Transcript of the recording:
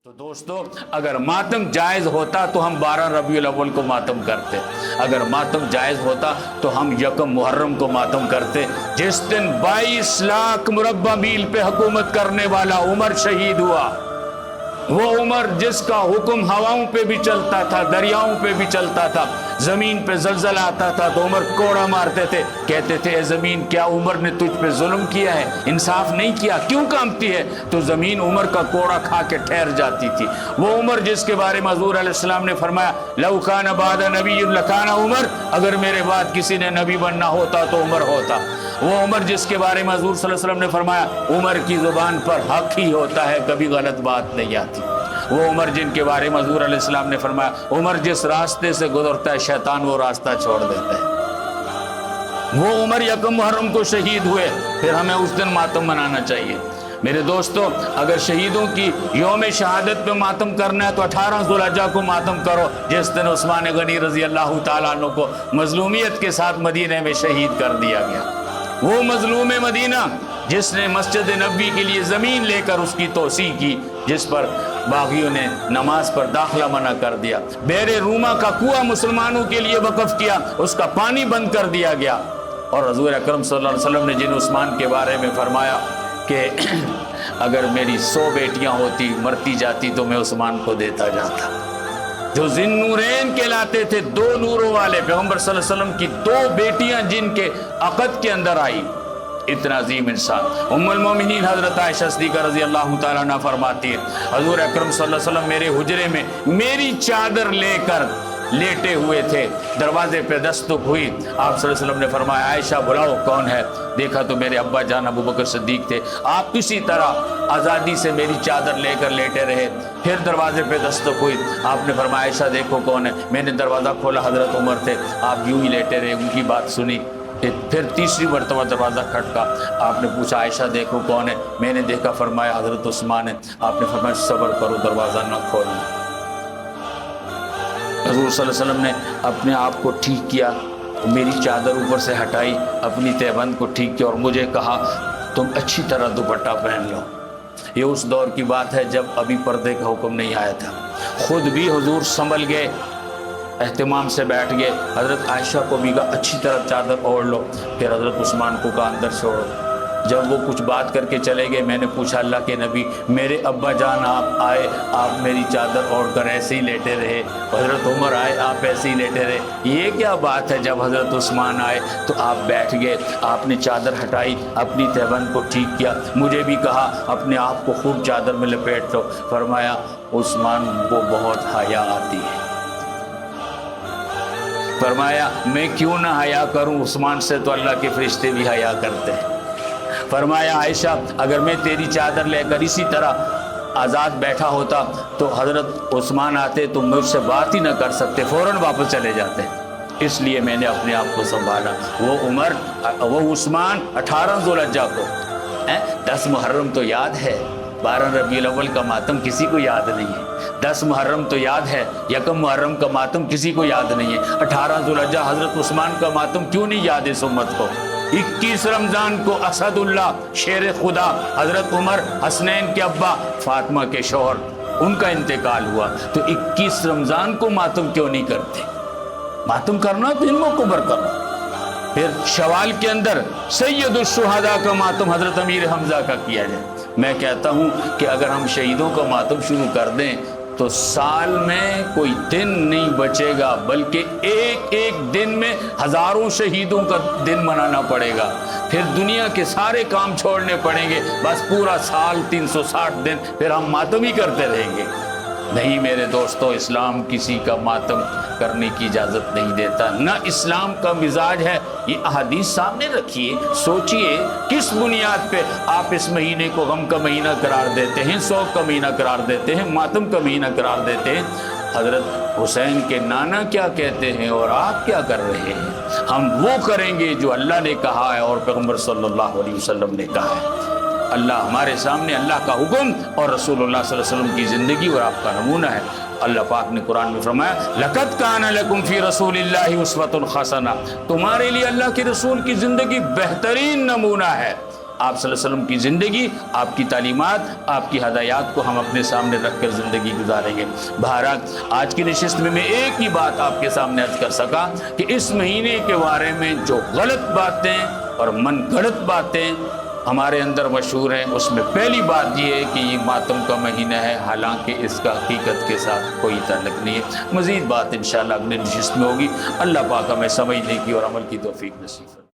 تو دوستو اگر ماتم جائز ہوتا تو ہم 12 ربیع الاول کو ماتم کرتے، اگر ماتم جائز ہوتا تو ہم یکم محرم کو ماتم کرتے، جس دن 22 لاکھ مربع میل پہ حکومت کرنے والا عمر شہید ہوا۔ وہ عمر جس کا حکم ہواؤں پہ بھی چلتا تھا، دریاؤں پہ بھی چلتا تھا، زمین پہ زلزلہ آتا تھا تو عمر کوڑا مارتے تھے، کہتے تھے اے زمین کیا عمر نے تجھ پہ ظلم کیا ہے، انصاف نہیں کیا، کیوں کانپتی ہے؟ تو زمین عمر کا کوڑا کھا کے ٹھہر جاتی تھی۔ وہ عمر جس کے بارے میں حضور علیہ السلام نے فرمایا لو کان بعد نبی لکان عمر، اگر میرے بعد کسی نے نبی بننا ہوتا تو عمر ہوتا۔ وہ عمر جس کے بارے میں حضور صلی اللہ علیہ وسلم نے فرمایا عمر کی زبان پر حق ہی ہوتا ہے، کبھی غلط بات نہیں آتی۔ وہ عمر جن کے بارے میں حضور علیہ السلام نے فرمایا عمر جس راستے سے گزرتا ہے شیطان وہ راستہ چھوڑ دیتا ہے۔ وہ عمر یکم محرم کو شہید ہوئے، پھر ہمیں اس دن ماتم منانا چاہیے۔ میرے دوستو اگر شہیدوں کی یوم شہادت پہ ماتم کرنا ہے تو 18 ذوالحجہ کو ماتم کرو، جس دن عثمان غنی رضی اللہ تعالیٰ عنہ کو مظلومیت کے ساتھ مدینہ میں شہید کر دیا گیا۔ وہ مظلوم مدینہ جس نے مسجد نبوی کے لیے زمین لے کر اس کی توسیع کی، جس پر باغیوں نے نماز پر داخلہ منع کر دیا، بیر روما کا کنواں مسلمانوں کے لیے وقف کیا، اس کا پانی بند کر دیا گیا، اور حضور اکرم صلی اللہ علیہ وسلم نے جن عثمان کے بارے میں فرمایا کہ اگر میری 100 بیٹیاں ہوتی مرتی جاتی تو میں عثمان کو دیتا جاتا، جو ذی نورین کہلاتے تھے، 2 نوروں والے پیغمبر صلی اللہ علیہ وسلم کی 2 بیٹیاں جن کے عقد کے اندر آئی، اتنا عظیم انسان۔ ام المومنین حضرت عائشہ صدیقہ رضی اللہ تعالیٰ عنہ فرماتی ہے حضور اکرم صلی اللہ علیہ وسلم میرے حجرے میں میری چادر لے کر لیٹے ہوئے تھے، دروازے پہ دستک ہوئی، آپ صلی اللہ علیہ وسلم نے فرمایا عائشہ بلاؤ کون ہے؟ دیکھا تو میرے ابا جان ابو بکر صدیق تھے، آپ کسی طرح آزادی سے میری چادر لے کر لیٹے رہے، پھر دروازے پہ دستک ہوئی، آپ نے فرمایا عائشہ دیکھو کون ہے؟ میں نے دروازہ کھولا، حضرت عمر تھے، آپ یوں ہی لیٹے رہے، ان کی بات سنی، پھر تیسری مرتبہ دروازہ کھٹکا، آپ نے پوچھا عائشہ دیکھو کون ہے؟ میں نے دیکھا، فرمایا حضرت عثمان ہے، آپ نے فرمایا صبر کرو دروازہ نہ کھولنا۔ حضور صلی اللہ علیہ وسلم نے اپنے آپ کو ٹھیک کیا، میری چادر اوپر سے ہٹائی، اپنی تہبند کو ٹھیک کیا اور مجھے کہا تم اچھی طرح دوپٹہ پہن لو۔ یہ اس دور کی بات ہے جب ابھی پردے کا حکم نہیں آیا تھا، خود بھی حضور سنبھل گئے، اہتمام سے بیٹھ گئے، حضرت عائشہ کو بھی کہا اچھی طرح چادر اوڑھ لو، پھر حضرت عثمان کو کہا اندر چھوڑو۔ جب وہ کچھ بات کر کے چلے گئے میں نے پوچھا اللہ کے نبی میرے ابا جان آپ آئے، آپ میری چادر اوڑھ کر ایسے ہی لیٹے رہے، حضرت عمر آئے آپ ایسے ہی لیٹے رہے، یہ کیا بات ہے؟ جب حضرت عثمان آئے تو آپ بیٹھ گئے، آپ نے چادر ہٹائی، اپنی تہبند کو ٹھیک کیا، مجھے بھی کہا اپنے آپ کو خوب چادر میں لپیٹ لو۔ فرمایا عثمان کو بہت حیا آتی ہے، فرمایا میں کیوں نہ حیا کروں، عثمان سے تو اللہ کے فرشتے بھی حیا کرتے ہیں۔ فرمایا عائشہ اگر میں تیری چادر لے کر اسی طرح آزاد بیٹھا ہوتا تو حضرت عثمان آتے تو مجھ سے بات ہی نہ کر سکتے، فوراً واپس چلے جاتے، اس لیے میں نے اپنے آپ کو سنبھالا۔ وہ عمر وہ عثمان 18 ذوالحجہ کو، 10 محرم تو یاد ہے، 12 ربیع الاول کا ماتم کسی کو یاد نہیں ہے، 10 محرم تو یاد ہے، یکم محرم کا ماتم کسی کو یاد نہیں ہے، 18 ذوالحجہ حضرت عثمان کا ماتم کیوں نہیں یاد اس امت کو؟ 21 رمضان کو اسد اللہ شیر خدا حضرت عمر حسنین کے ابا فاطمہ کے شوہر ان کا انتقال ہوا، تو 21 رمضان کو ماتم کیوں نہیں کرتے؟ ماتم کرنا تو ان موقعوں پر کرنا۔ پھر شوال کے اندر سید الشہداء کا ماتم حضرت امیر حمزہ کا کیا جائے۔ میں کہتا ہوں کہ اگر ہم شہیدوں کا ماتم شروع کر دیں تو سال میں کوئی دن نہیں بچے گا، بلکہ ایک دن میں ہزاروں شہیدوں کا دن منانا پڑے گا، پھر دنیا کے سارے کام چھوڑنے پڑیں گے، بس پورا سال 360 دن پھر ہم ماتم ہی کرتے رہیں گے۔ نہیں میرے دوستو، اسلام کسی کا ماتم کرنے کی اجازت نہیں دیتا، نہ اسلام کا مزاج ہے۔ یہ احادیث سامنے رکھیے، سوچئے کس بنیاد پہ آپ اس مہینے کو غم کا مہینہ قرار دیتے ہیں، سوگ کا مہینہ قرار دیتے ہیں، ماتم کا مہینہ قرار دیتے ہیں؟ حضرت حسین کے نانا کیا کہتے ہیں اور آپ کیا کر رہے ہیں؟ ہم وہ کریں گے جو اللہ نے کہا ہے اور پیغمبر صلی اللہ علیہ وسلم نے کہا ہے۔ اللہ ہمارے سامنے اللہ کا حکم اور رسول اللہ صلی اللہ علیہ وسلم کی زندگی اور آپ کا نمونہ ہے۔ اللہ پاک نے قرآن میں فرمایا لَقَدْ كَانَ لَكُمْ فِي رَسُولِ اللَّهِ أُسْوَةٌ حَسَنَةٌ، تمہارے لیے اللہ کے رسول کی زندگی بہترین نمونہ ہے۔ آپ صلی اللہ علیہ وسلم کی زندگی، آپ کی تعلیمات، آپ کی ہدایات کو ہم اپنے سامنے رکھ کر زندگی گزاریں گے۔ بہرحال آج کی نشست میں ایک ہی بات آپ کے سامنے عرض کر سکا کہ اس مہینے کے بارے میں جو غلط باتیں اور من گھڑت باتیں ہمارے اندر مشہور ہیں، اس میں پہلی بات یہ ہے کہ یہ ماتم کا مہینہ ہے، حالانکہ اس کا حقیقت کے ساتھ کوئی تعلق نہیں ہے۔ مزید بات انشاءاللہ اگلے نشست میں ہوگی۔ اللہ پاک ہمیں سمجھنے کی اور عمل کی توفیق نصیب فرمائے۔